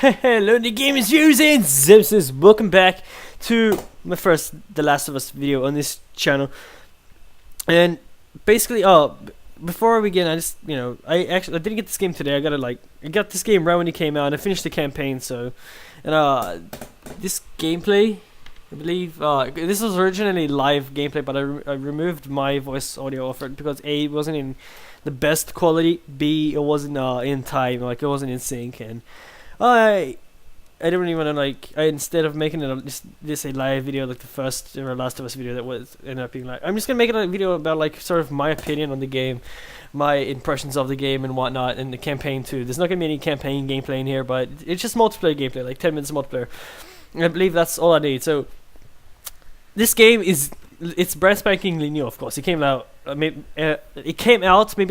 Hello, the game is using Zipsis. Welcome back to my first The Last of Us video on this channel. And basically, before we begin, I just, I didn't get this game today. I got this game right when it came out, and I finished the campaign. So, and this gameplay, I believe, this was originally live gameplay, but I removed my voice audio off it because A, it wasn't in the best quality, B, it wasn't in time, like it wasn't in sync, and I didn't really want to instead of making it just a live video like the first or Last of Us video that was ended up being like, I'm just gonna make it a video about like sort of my opinion on the game, my impressions of the game and whatnot, and the campaign too. There's not gonna be any campaign gameplay in here, but it's just multiplayer gameplay, like 10 minutes of multiplayer. And I believe that's all I need. So this game it's brand spankingly new, of course. It came out maybe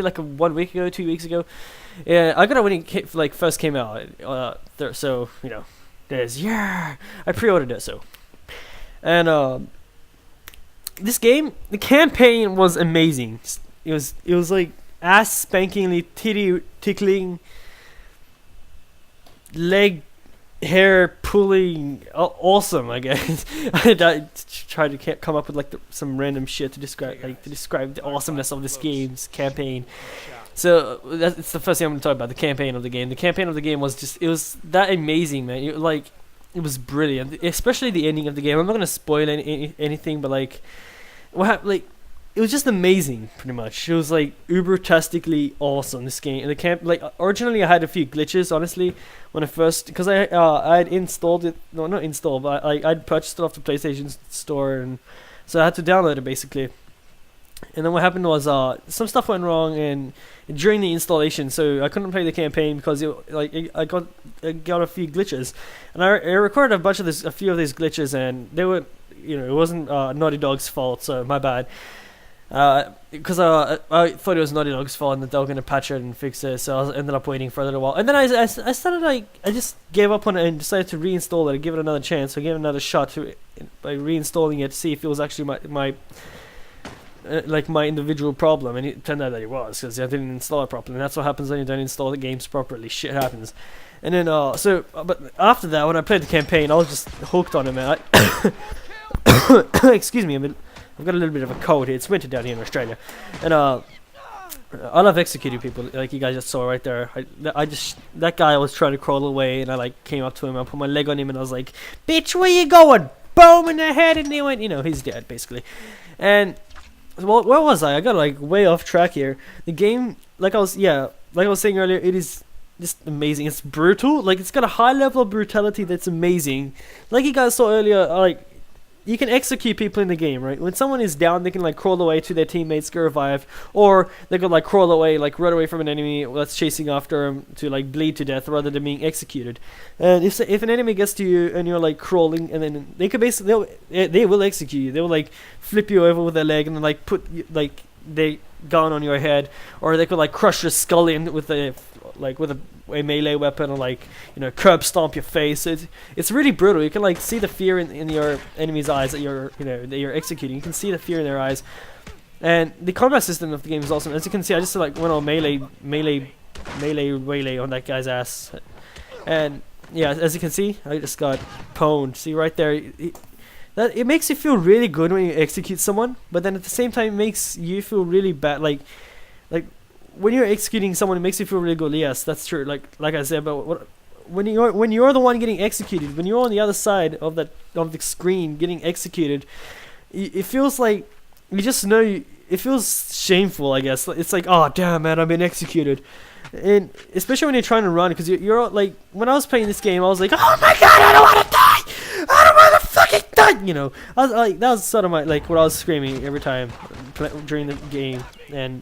like 1 week ago, 2 weeks ago. Yeah, I got it when it first came out. So there's I pre-ordered it. So, and this game, the campaign was amazing. It was like ass spankingly titty tickling, leg hair pulling, awesome. I guess I tried to come up with some random shit to describe the awesomeness of this game's campaign. So it's the first thing I'm going to talk about, the campaign of the game. The campaign of the game was it was that amazing, man. It was brilliant, especially the ending of the game. I'm not going to spoil anything, but it was just amazing, pretty much. It was uber-tastically awesome, this game. And originally I had a few glitches, honestly, when I first, because I'd installed it, no, not installed, but I'd purchased it off the PlayStation Store, and so I had to download it, basically. And then what happened was, some stuff went wrong and during the installation, so I couldn't play the campaign because I got a few glitches, and I recorded a few of these glitches, and they were, it wasn't Naughty Dog's fault, so my bad. Because I thought it was Naughty Dog's fault and that they were gonna patch it and fix it, so I ended up waiting for a little while, and then I started I just gave up on it and decided to reinstall it and give it another chance. So I gave it another shot by reinstalling it to see if it was actually my individual problem, and it turned out that it was, because I didn't install it properly, and that's what happens when you don't install the games properly. Shit happens. And then but after that, when I played the campaign, I was just hooked on it, man. Excuse me, I've got a little bit of a cold here. It's winter down here in Australia, and I love executing people, like you guys just saw right there. That guy was trying to crawl away, and I came up to him, I put my leg on him, and I was like, "Bitch, where you going?" Boom in the head, and he went, he's dead basically. And well, where was I? I got way off track here. The game, like I was saying earlier, it is just amazing. It's brutal. It's got a high level of brutality that's amazing. Like you guys saw earlier, you can execute people in the game, right? When someone is down, they can crawl away to their teammates, get revived, or they could crawl away, run away from an enemy that's chasing after them to bleed to death rather than being executed. And if an enemy gets to you and you're crawling, and then they could basically they will execute you. They will flip you over with their leg and then put they gun on your head, or they could crush your skull in with a melee weapon, or curb stomp your face. It's really brutal. You can see the fear in your enemy's eyes that you're executing. You can see the fear in their eyes, and the combat system of the game is awesome. As you can see, I just went on melee on that guy's ass, and yeah, as you can see, I just got pwned. See right there. It makes you feel really good when you execute someone, but then at the same time, it makes you feel really bad. When you're executing someone, it makes you feel really good. Yes, that's true. Like I said, but when you're the one getting executed, when you're on the other side of the screen getting executed, it feels like you just know. It feels shameful, I guess. It's oh damn, man, I've been executed, and especially when you're trying to run, because you're when I was playing this game, I was like, oh my god, I don't want to die. I don't want to fucking die. I was that was sort of my what I was screaming every time during the game, and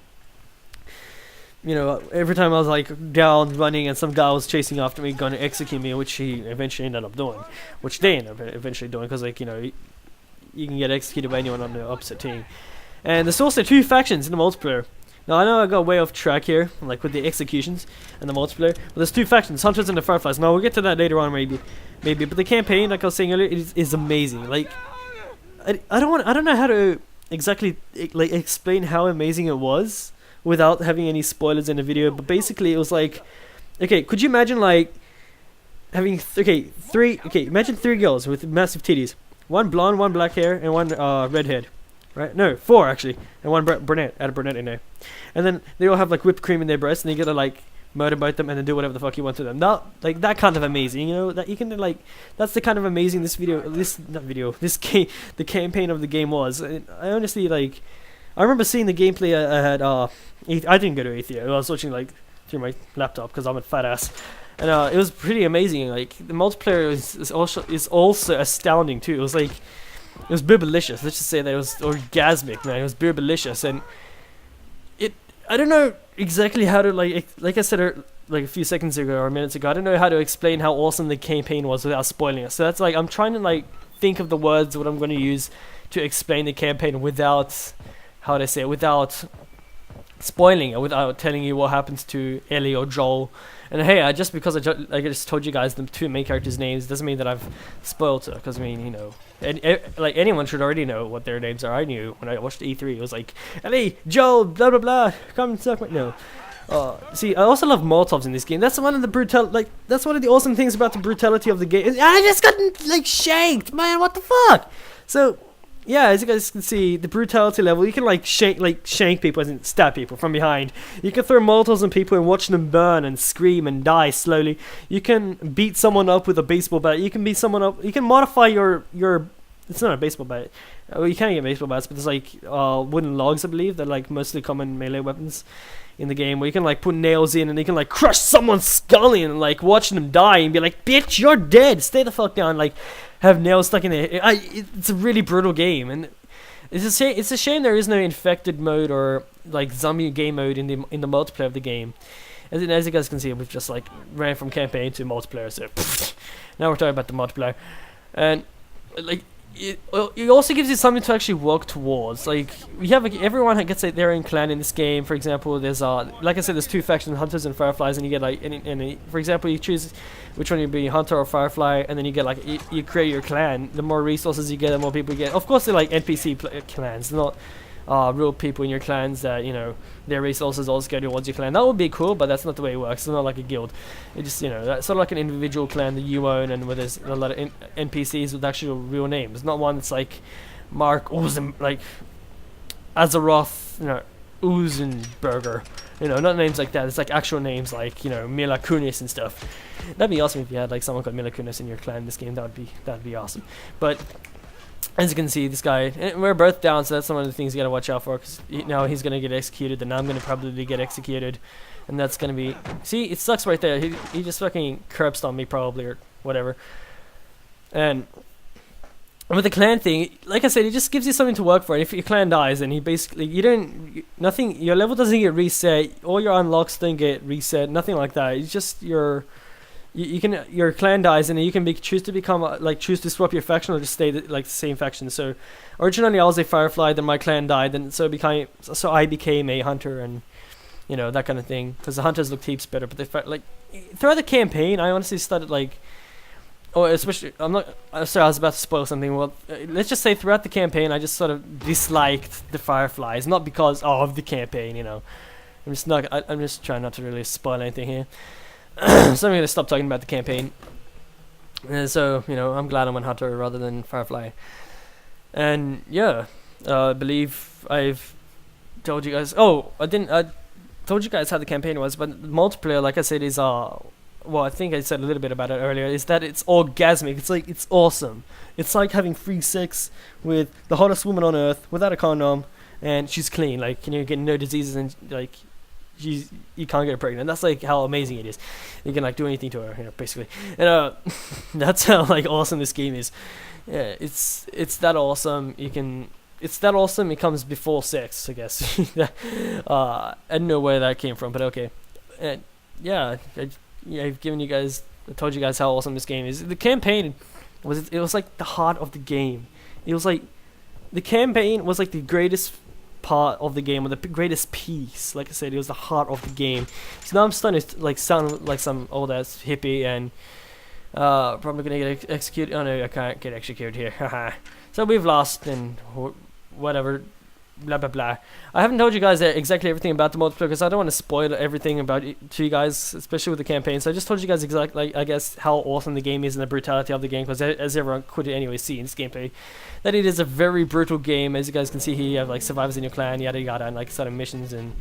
every time I was down running and some guy was chasing after me, gonna execute me, which he eventually ended up doing, which they ended up eventually doing, because you can get executed by anyone on the opposite team. And there's also 2 factions in the multiplayer. Now I know I got way off track here, with the executions and the multiplayer, but there's 2 factions, Hunters and the Fireflies. Now we'll get to that later on, maybe. But the campaign, like I was saying earlier, is amazing. I don't know how to exactly explain how amazing it was without having any spoilers in the video, but basically it was okay, could you imagine having imagine 3 girls with massive titties, one blonde, one black hair, and one redhead, right? No, 4 actually, and one brunette. Add a brunette in there, and then they all have like whipped cream in their breasts, and you gotta like motorbike them and then do whatever the fuck you want to them. Not like that kind of amazing, you know, that you can like, that's the kind of amazing this game, the campaign of the game was. And I honestly like, I remember seeing the gameplay. I had I didn't go to E3. I was watching like through my laptop because I'm a fat ass, and it was pretty amazing. Like the multiplayer is also astounding too. It was like, it was burbalicious. Let's just say that it was orgasmic, man. It was burbalicious, and I don't know exactly how to like I said like a few seconds ago or minutes ago, I don't know how to explain how awesome the campaign was without spoiling it. So that's like, I'm trying to like think of the words what I'm going to use to explain the campaign without, how to say it, without spoiling it, without telling you what happens to Ellie or Joel. And hey, just because I just told you guys the 2 main characters' names doesn't mean that I've spoiled it. Because I mean, you know, like anyone should already know what their names are. I knew when I watched E3. It was like, Ellie, Joel, blah blah blah. Come and suck my no. See, I also love Molotovs in this game. That's one of the that's one of the awesome things about the brutality of the game. I just got like shanked, man. What the fuck? So. Yeah, as you guys can see, the brutality level, you can like shank people, as in stab people from behind. You can throw molotovs on people and watch them burn and scream and die slowly. You can beat someone up with a baseball bat. You can beat someone up. You can modify your. It's not a baseball bat. Well, you can get baseball bats, but there's like wooden logs, I believe, that like mostly common melee weapons in the game, where you can like put nails in and you can like crush someone's skull in and like watch them die and be like, bitch, you're dead. Stay the fuck down. Like. Have nails stuck in there. It's a really brutal game, and it's a shame there is no infected mode or like zombie game mode in the multiplayer of the game. As you guys can see, we've just like ran from campaign to multiplayer. So now we're talking about the multiplayer, and like it also gives you something to actually work towards. Like we have everyone gets like, their own clan in this game. For example, there's like I said, there's 2 factions, hunters and fireflies, and you get like any for example, you choose which one you be, hunter or firefly, and then you get like you create your clan. The more resources you get, the more people you get. Of course, they're like NPC clans, not real people in your clans that, you know, their resources also go towards your clan. That would be cool, but that's not the way it works. It's not like a guild. It just, you know, that's sort of like an individual clan that you own, and where there's a lot of NPCs with actual real names. Not one that's like Mark like Azeroth, you know, Uzenberger. You know, not names like that. It's like actual names like, you know, Mila Kunis and stuff. That'd be awesome if you had like someone called Mila Kunis in your clan in this game. That'd be awesome. But as you can see, this guy, and we're both down, so that's one of the things you gotta watch out for, because now he's gonna get executed, and I'm gonna probably get executed, and that's gonna be. See, it sucks right there. He just fucking curb stomped me probably or whatever. And with the clan thing, like I said, it just gives you something to work for. And if your clan dies, then your level doesn't get reset, all your unlocks don't get reset, nothing like that. It's just your clan dies, and then you can choose to swap your faction or just stay the same faction. So originally I was a firefly, then my clan died, then so I became a hunter, and you know, that kind of thing, because the hunters look heaps better. But throughout the campaign, I honestly started especially, sorry, I was about to spoil something. Well, let's just say throughout the campaign, I just sort of disliked the fireflies, not because of the campaign, you know. I'm just trying not to really spoil anything here. So I'm gonna stop talking about the campaign. And so, you know, I'm glad I'm a hunter rather than firefly. And yeah, I believe I've told you guys. Oh, I told you guys how the campaign was, but multiplayer, like I said, is well, I think I said a little bit about it earlier, is that it's orgasmic. It's awesome. It's like having free sex with the hottest woman on earth without a condom, and she's clean. Like, you know, getting no diseases, and like you can't get her pregnant. That's like how amazing it is. You can like do anything to her, you know, basically. And that's how like awesome this game is. Yeah, it's that awesome. It's that awesome. It comes before sex, I guess. I don't know where that came from, but okay. And yeah. I've told you guys how awesome this game is. The campaign was like the heart of the game. It was like the campaign was like the greatest part of the game, or the greatest piece. Like I said, it was the heart of the game. So now I'm starting to like sound like some old ass hippie, and probably gonna get executed. Oh no, I can't get executed here. So we've lost, and whatever. blah blah blah. I haven't told you guys exactly everything about the multiplayer because I don't want to spoil everything about it to you guys, especially with the campaign. So I just told you guys exactly, like, I guess, how awesome the game is and the brutality of the game, because as everyone could anyway see in this gameplay, that it is a very brutal game. As you guys can see here, you have like survivors in your clan, yada yada, and like sort of missions, and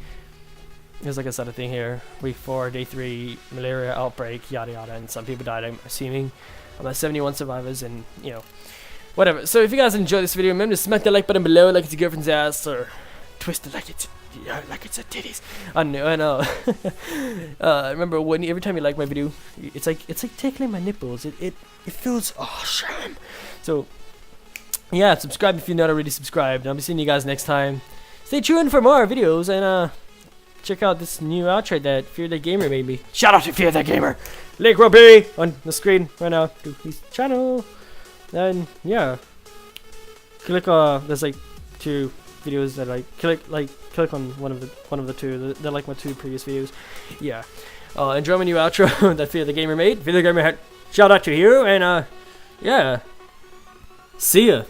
there's like a sort of thing here. Week 4, day 3, malaria outbreak, yada yada, and some people died, I'm assuming. About 71 survivors, and you know, whatever. So if you guys enjoyed this video, remember to smack the like button below like it's your girlfriend's ass, or twist it like it's a titties. I know. Remember, every time you like my video, it's like tickling my nipples. It feels awesome. So yeah, subscribe if you're not already subscribed. I'll be seeing you guys next time. Stay tuned for more videos, and check out this new outro that Fear the Gamer made me. Shout out to Fear the Gamer. Link will be on the screen right now to his channel. And yeah, click there's like 2 videos that click on one of the 2. They're like my 2 previous videos. Yeah. Enjoy my new outro that Fear the Gamer made. Fear the Gamer had shout out to you, and yeah. See ya.